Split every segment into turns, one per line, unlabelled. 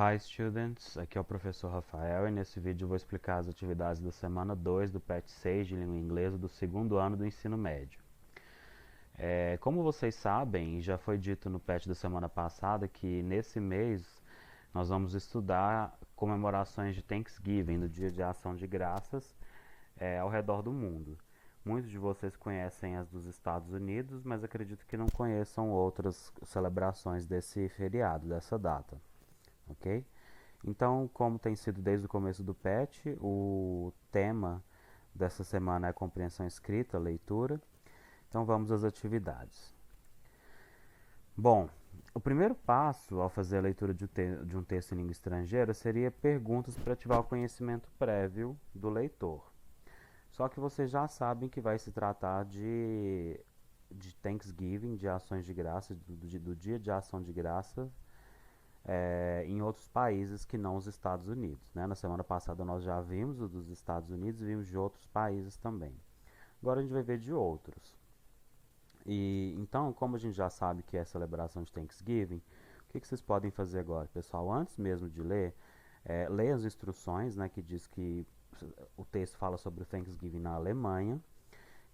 Hi students, aqui é o professor Rafael e nesse vídeo eu vou explicar as atividades da semana 2 do PET 6 de língua inglesa do segundo ano do ensino médio. Como vocês sabem, já foi dito no PET da semana passada que nesse mês nós vamos estudar comemorações de Thanksgiving, do Dia de Ação de Graças, ao redor do mundo. Muitos de vocês conhecem as dos Estados Unidos, mas acredito que não conheçam outras celebrações desse feriado, dessa data, ok? Então, como tem sido desde o começo do PET, o tema dessa semana é compreensão escrita, leitura. Então, vamos às atividades. Bom, o primeiro passo ao fazer a leitura de um texto em língua estrangeira seria perguntas para ativar o conhecimento prévio do leitor. Só que vocês já sabem que vai se tratar de Thanksgiving, de ações de graça, do dia de ação de graça em outros países que não os Estados Unidos, né? Na semana passada nós já vimos o dos Estados Unidos e vimos de outros países também. Agora a gente vai ver de outros. E então, como a gente já sabe que é a celebração de Thanksgiving, o que vocês podem fazer agora, pessoal? Antes mesmo de ler, leia as instruções, né, que diz que o texto fala sobre o Thanksgiving na Alemanha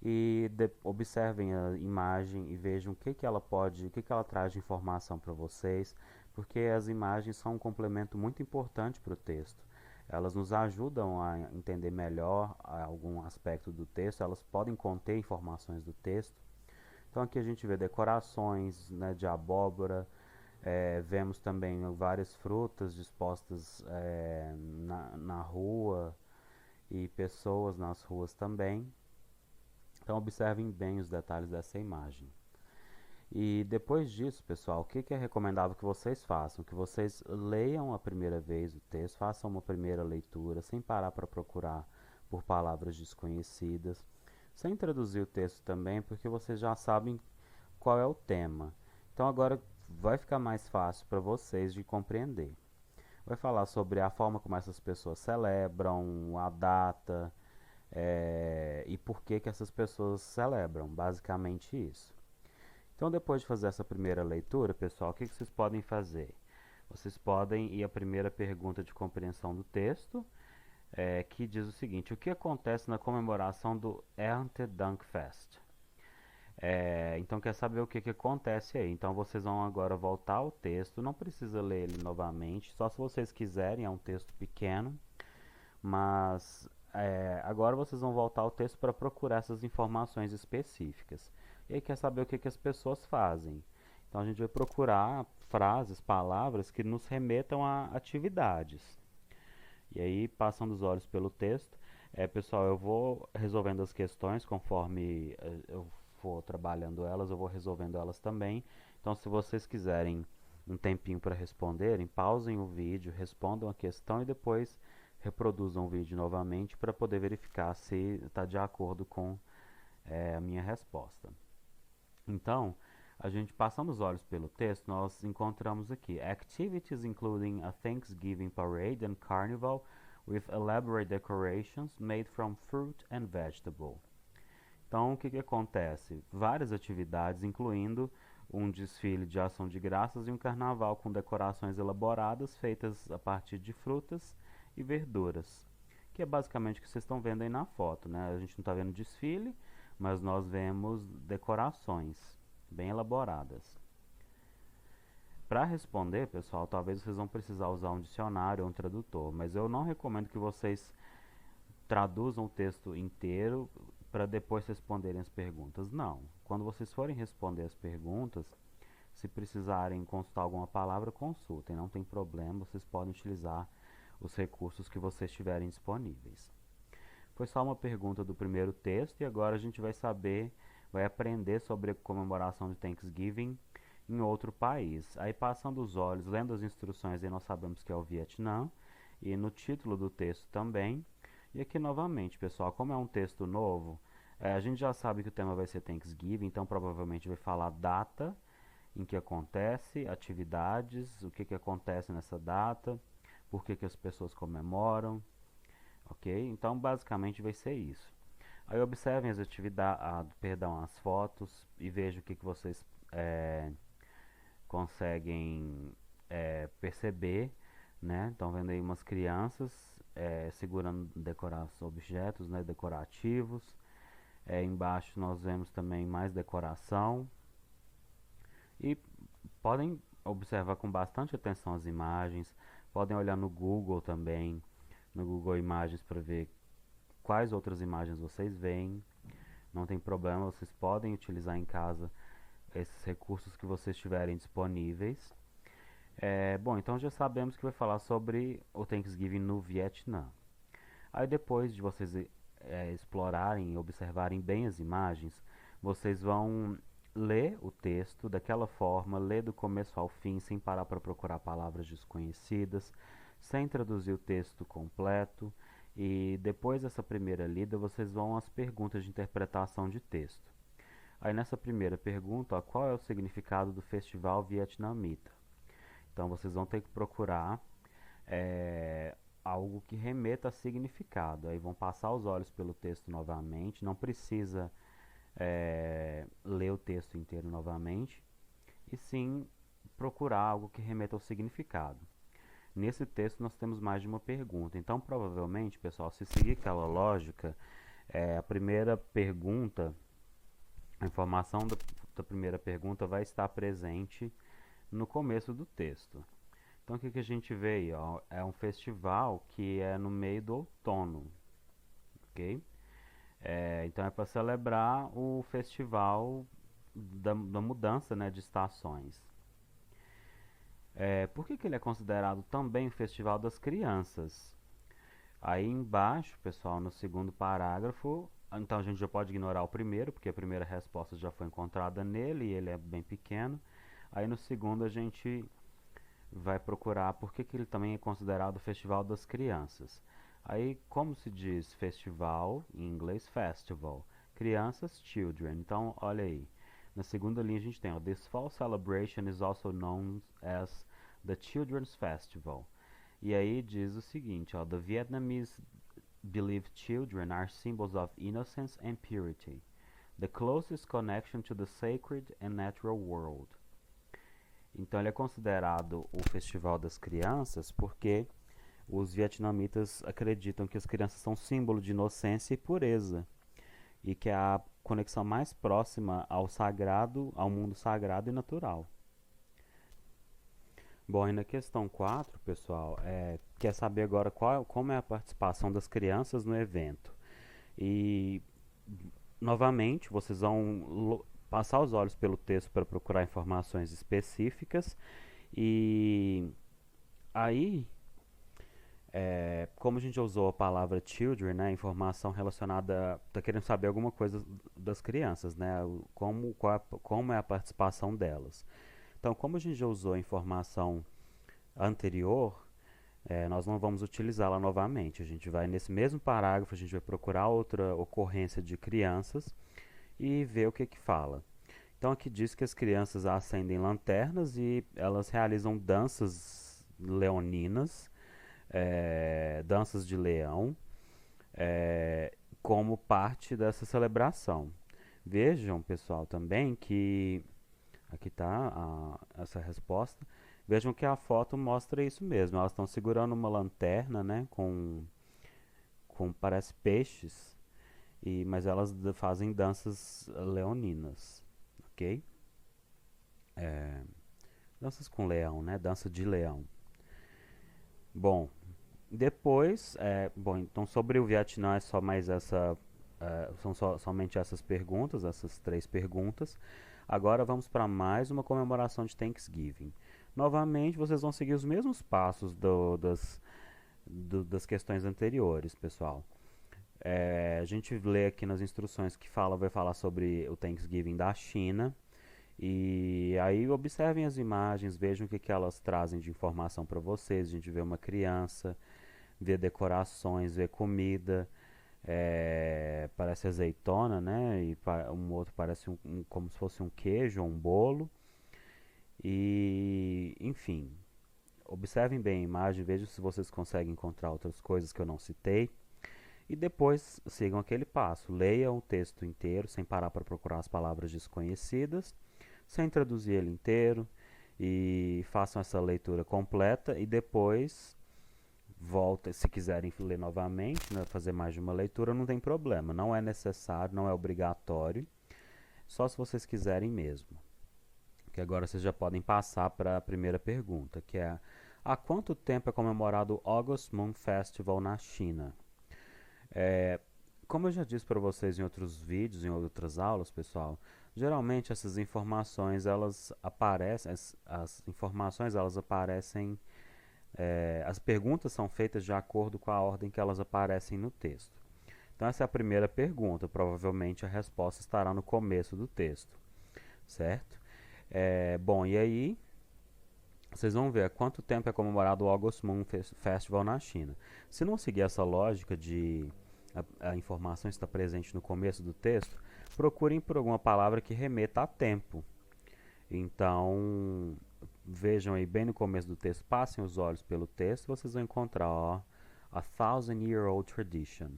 e observem a imagem e vejam o que ela traz de informação para vocês, porque as imagens são um complemento muito importante para o texto. Elas nos ajudam a entender melhor algum aspecto do texto, elas podem conter informações do texto. Então aqui a gente vê decorações, né, de abóbora, vemos também várias frutas dispostas na rua e pessoas nas ruas também. Então observem bem os detalhes dessa imagem. E depois disso, pessoal, o que é recomendável que vocês façam? Que vocês leiam a primeira vez o texto, façam uma primeira leitura, sem parar para procurar por palavras desconhecidas, sem traduzir o texto também, porque vocês já sabem qual é o tema. Então agora vai ficar mais fácil para vocês de compreender. Vai falar sobre a forma como essas pessoas celebram, a data, e por que essas pessoas celebram, basicamente isso. Então, depois de fazer essa primeira leitura, pessoal, o que vocês podem fazer? Vocês podem ir à primeira pergunta de compreensão do texto, que diz o seguinte: o que acontece na comemoração do Erntedankfest? Então, quer saber o que acontece aí? Então, vocês vão agora voltar ao texto, não precisa ler ele novamente, só se vocês quiserem, é um texto pequeno, mas agora vocês vão voltar ao texto para procurar essas informações específicas. E aí quer saber o que as pessoas fazem. Então a gente vai procurar frases, palavras que nos remetam a atividades. E aí, passando os olhos pelo texto, pessoal, eu vou resolvendo as questões conforme eu for trabalhando elas, eu vou resolvendo elas também. Então, se vocês quiserem um tempinho para responderem, pausem o vídeo, respondam a questão e depois reproduzam o vídeo novamente para poder verificar se está de acordo com a minha resposta. Então, a gente passando os olhos pelo texto, nós encontramos aqui activities including a Thanksgiving parade and carnival with elaborate decorations made from fruit and vegetable. Então, o que acontece? Várias atividades, incluindo um desfile de ação de graças e um carnaval com decorações elaboradas feitas a partir de frutas e verduras, que é basicamente o que vocês estão vendo aí na foto, né? A gente não está vendo desfile, mas nós vemos decorações bem elaboradas. Para responder, pessoal, talvez vocês vão precisar usar um dicionário ou um tradutor, mas eu não recomendo que vocês traduzam o texto inteiro para depois responderem as perguntas. Não. Quando vocês forem responder as perguntas, se precisarem consultar alguma palavra, consultem, não tem problema, vocês podem utilizar os recursos que vocês tiverem disponíveis. Foi só uma pergunta do primeiro texto e agora a gente vai aprender sobre a comemoração de Thanksgiving em outro país. Aí passando os olhos, lendo as instruções, aí nós sabemos que é o Vietnã e no título do texto também. E aqui novamente, pessoal, como é um texto novo, a gente já sabe que o tema vai ser Thanksgiving, então provavelmente vai falar data em que acontece, atividades, o que acontece nessa data, por que as pessoas comemoram, ok? Então basicamente vai ser isso. Aí observem as atividades, as fotos e vejam o que vocês conseguem perceber, né? Estão vendo aí umas crianças segurando decorados objetos, né, decorativos. Embaixo nós vemos também mais decoração e podem observar com bastante atenção as imagens. Podem olhar no Google também, no Google Imagens, para ver quais outras imagens vocês veem. Não tem problema, vocês podem utilizar em casa esses recursos que vocês tiverem disponíveis. Bom, então já sabemos que vai falar sobre o Thanksgiving no Vietnã. Aí depois de vocês explorarem e observarem bem as imagens, vocês vão ler o texto daquela forma, ler do começo ao fim, sem parar para procurar palavras desconhecidas, sem traduzir o texto completo. E depois dessa primeira lida, vocês vão às perguntas de interpretação de texto. Aí nessa primeira pergunta, ó, qual é o significado do Festival Vietnamita? Então vocês vão ter que procurar algo que remeta a significado. Aí vão passar os olhos pelo texto novamente, não precisa ler o texto inteiro novamente, e sim procurar algo que remeta ao significado. Nesse texto nós temos mais de uma pergunta, então provavelmente, pessoal, se seguir aquela lógica, a primeira pergunta, a informação da primeira pergunta vai estar presente no começo do texto. Então o que a gente vê aí? Ó, é um festival que é no meio do outono, ok? Então é para celebrar o festival da mudança, né, de estações. Por que ele é considerado também o festival das crianças? Aí embaixo, pessoal, no segundo parágrafo, então a gente já pode ignorar o primeiro, porque a primeira resposta já foi encontrada nele e ele é bem pequeno. Aí no segundo a gente vai procurar por que ele também é considerado o festival das crianças. Aí, como se diz festival, em inglês festival, crianças, children. Então, olha aí, na segunda linha a gente tem, ó, this fall celebration is also known as the Children's Festival. E aí diz o seguinte, ó, the Vietnamese believe children are symbols of innocence and purity, the closest connection to the sacred and natural world. Então ele é considerado o festival das crianças porque os vietnamitas acreditam que as crianças são símbolo de inocência e pureza, e que é a conexão mais próxima ao sagrado, ao mundo sagrado e natural. Bom, e na questão 4, pessoal, quer saber agora como é a participação das crianças no evento. E, novamente, vocês vão passar os olhos pelo texto para procurar informações específicas. E aí, como a gente usou a palavra children, né, informação relacionada, está querendo saber alguma coisa das crianças, né, como é a participação delas. Então, como a gente já usou a informação anterior, nós não vamos utilizá-la novamente. A gente vai nesse mesmo parágrafo, a gente vai procurar outra ocorrência de crianças e ver o que fala. Então aqui diz que as crianças acendem lanternas e elas realizam danças leoninas, danças de leão, como parte dessa celebração. Vejam, pessoal, também que aqui está essa resposta. Vejam que a foto mostra isso mesmo. Elas estão segurando uma lanterna, né, com parece peixes, mas elas fazem danças leoninas, ok? Danças com leão, né? Dança de leão. Bom, depois, então sobre o Vietnã é só mais somente essas perguntas, essas 3 perguntas. Agora vamos para mais uma comemoração de Thanksgiving. Novamente, vocês vão seguir os mesmos passos das questões anteriores, pessoal. A gente lê aqui nas instruções que vai falar sobre o Thanksgiving da China. E aí observem as imagens, vejam o que elas trazem de informação para vocês. A gente vê uma criança, vê decorações, vê comida, parece azeitona, né? E um outro parece como se fosse um queijo ou um bolo. E, enfim, observem bem a imagem, vejam se vocês conseguem encontrar outras coisas que eu não citei. E depois sigam aquele passo, leiam o texto inteiro, sem parar para procurar as palavras desconhecidas, sem traduzir ele inteiro, e façam essa leitura completa e depois volta, se quiserem ler novamente, né, fazer mais de uma leitura, não tem problema. Não é necessário, não é obrigatório, só se vocês quiserem mesmo. Que agora vocês já podem passar para a primeira pergunta, que é: há quanto tempo é comemorado o August Moon Festival na China? É, como eu já disse para vocês em outros vídeos, em outras aulas, pessoal, geralmente essas informações elas aparecem, as informações elas aparecem, as perguntas são feitas de acordo com a ordem que elas aparecem no texto. Então essa é a primeira pergunta, provavelmente a resposta estará no começo do texto, certo? Bom, e aí vocês vão ver há quanto tempo é comemorado o August Moon Festival na China. Se não seguir essa lógica de a informação está presente no começo do texto, procurem por alguma palavra que remeta a tempo. Então, vejam aí bem no começo do texto, passem os olhos pelo texto, vocês vão encontrar, ó, a thousand-year-old tradition.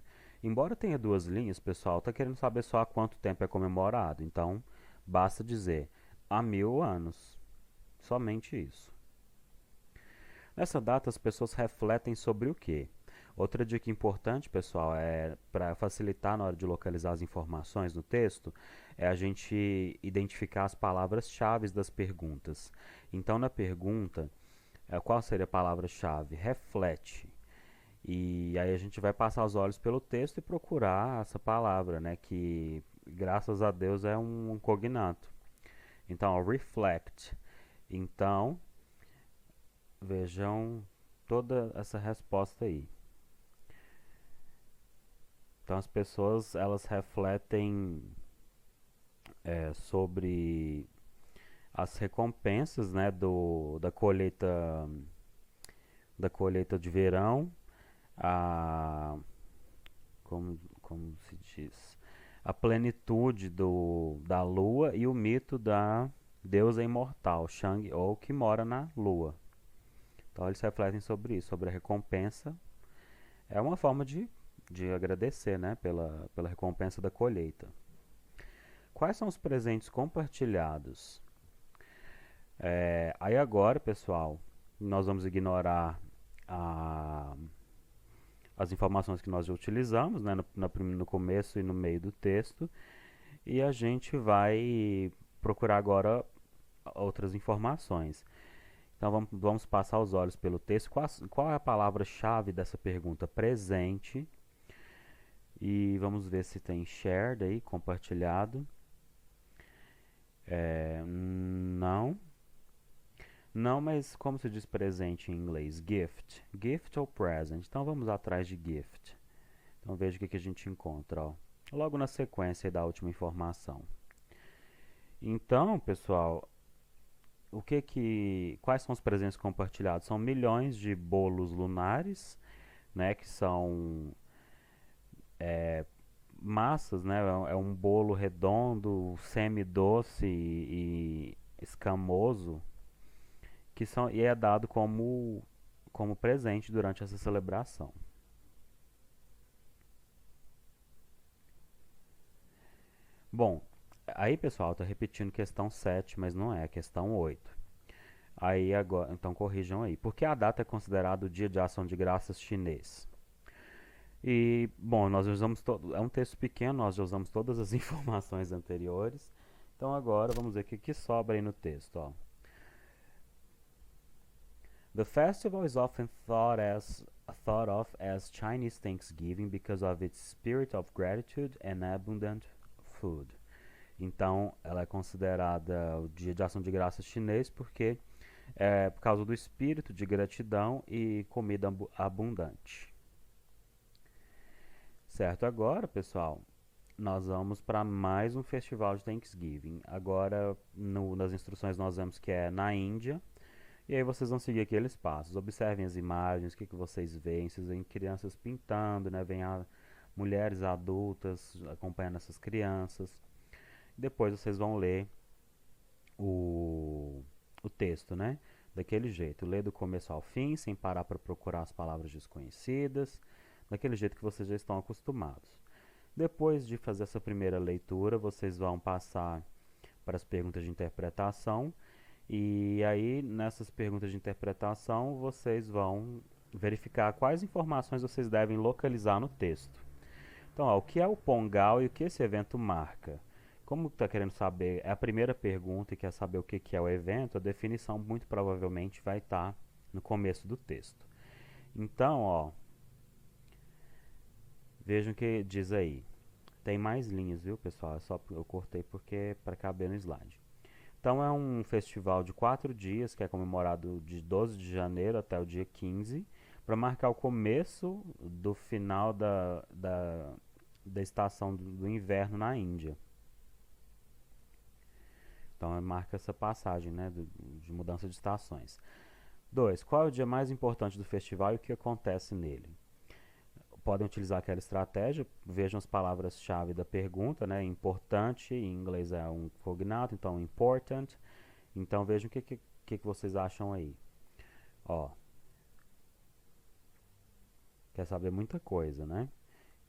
Embora tenha duas linhas, pessoal, está querendo saber só há quanto tempo é comemorado. Então, basta dizer há 1000 anos. Somente isso. Nessa data, as pessoas refletem sobre o quê? Outra dica importante, pessoal, é para facilitar na hora de localizar as informações no texto, é a gente identificar as palavras-chave das perguntas. Então, na pergunta, qual seria a palavra-chave? Reflete. E aí a gente vai passar os olhos pelo texto e procurar essa palavra, né, que graças a Deus é um cognato. Então, reflect. Então, vejam toda essa resposta aí. Então as pessoas elas refletem sobre as recompensas, né, da colheita de verão, a como se diz, a plenitude da lua e o mito da deusa imortal Shang ou que mora na lua. Então eles refletem sobre isso, sobre a recompensa. É uma forma de agradecer, né, pela recompensa da colheita. Quais são os presentes compartilhados? Aí agora, pessoal, nós vamos ignorar as informações que nós já utilizamos, né, no começo e no meio do texto, e a gente vai procurar agora outras informações. Então vamos passar os olhos pelo texto. Qual é a palavra-chave dessa pergunta? Presente. E vamos ver se tem shared aí, compartilhado. Não. Não, mas como se diz presente em inglês? Gift. Gift ou present? Então vamos atrás de gift. Então veja o que a gente encontra, ó, logo na sequência da última informação. Então, pessoal, quais são os presentes compartilhados? São milhões de bolos lunares, né, que são massas, né? É um bolo redondo, semi-doce e escamoso, e é dado como presente durante essa celebração. Bom, aí pessoal, tá repetindo questão 7, mas não é, a questão 8. Aí agora, então corrijam aí. Por que a data é considerada o Dia de Ação de Graças chinês? E, bom, nós usamos é um texto pequeno, nós já usamos todas as informações anteriores. Então agora vamos ver o que sobra aí no texto, ó. The festival is often thought of as Chinese Thanksgiving because of its spirit of gratitude and abundant food. Então, ela é considerada o Dia de Ação de Graças chinês porque é por causa do espírito de gratidão e comida abundante. Certo, agora, pessoal, nós vamos para mais um festival de Thanksgiving. Agora, nas instruções nós vemos que é na Índia. E aí vocês vão seguir aqueles passos. Observem as imagens, o que vocês veem. Vocês veem crianças pintando, né? Vem mulheres adultas acompanhando essas crianças. Depois vocês vão ler o texto, né? Daquele jeito. Ler do começo ao fim, sem parar para procurar as palavras desconhecidas. Daquele jeito que vocês já estão acostumados. Depois de fazer essa primeira leitura, vocês vão passar para as perguntas de interpretação. E aí, nessas perguntas de interpretação, vocês vão verificar quais informações vocês devem localizar no texto. Então, ó, o que é o Pongal e o que esse evento marca? Como está querendo saber, é a primeira pergunta e quer saber o que é o evento, a definição muito provavelmente vai estar no começo do texto. Então, ó, vejam o que diz aí. Tem mais linhas, viu, pessoal? É só eu cortei porque é para caber no slide. Então, é um festival de 4 dias que é comemorado de 12 de janeiro até o dia 15, para marcar o começo do final da estação do inverno na Índia. Então, marca essa passagem, né, de mudança de estações. 2. Qual é o dia mais importante do festival e o que acontece nele? Podem utilizar aquela estratégia, vejam as palavras-chave da pergunta, né? Importante, em inglês é um cognato, então important. Então vejam o que vocês acham aí. Ó, quer saber muita coisa, né?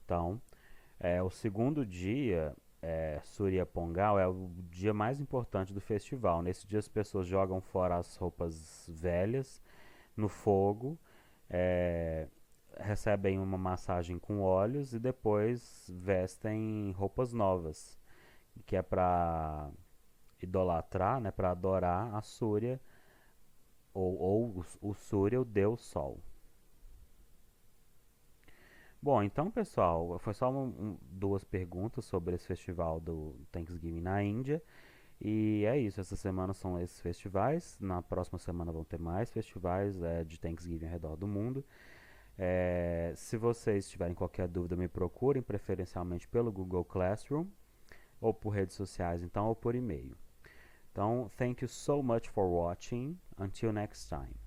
Então, o segundo dia, Surya Pongal, é o dia mais importante do festival. Nesse dia as pessoas jogam fora as roupas velhas no fogo, é, recebem uma massagem com óleos e depois vestem roupas novas, que é para idolatrar, né, para adorar a Surya, ou o Surya, o Deus Sol. Bom, então pessoal, foi só duas perguntas sobre esse festival do Thanksgiving na Índia. E é isso, essa semana são esses festivais. Na próxima semana vão ter mais festivais de Thanksgiving ao redor do mundo. Se vocês tiverem qualquer dúvida, me procurem, preferencialmente pelo Google Classroom, ou por redes sociais, então, ou por e-mail. Então, thank you so much for watching. Until next time.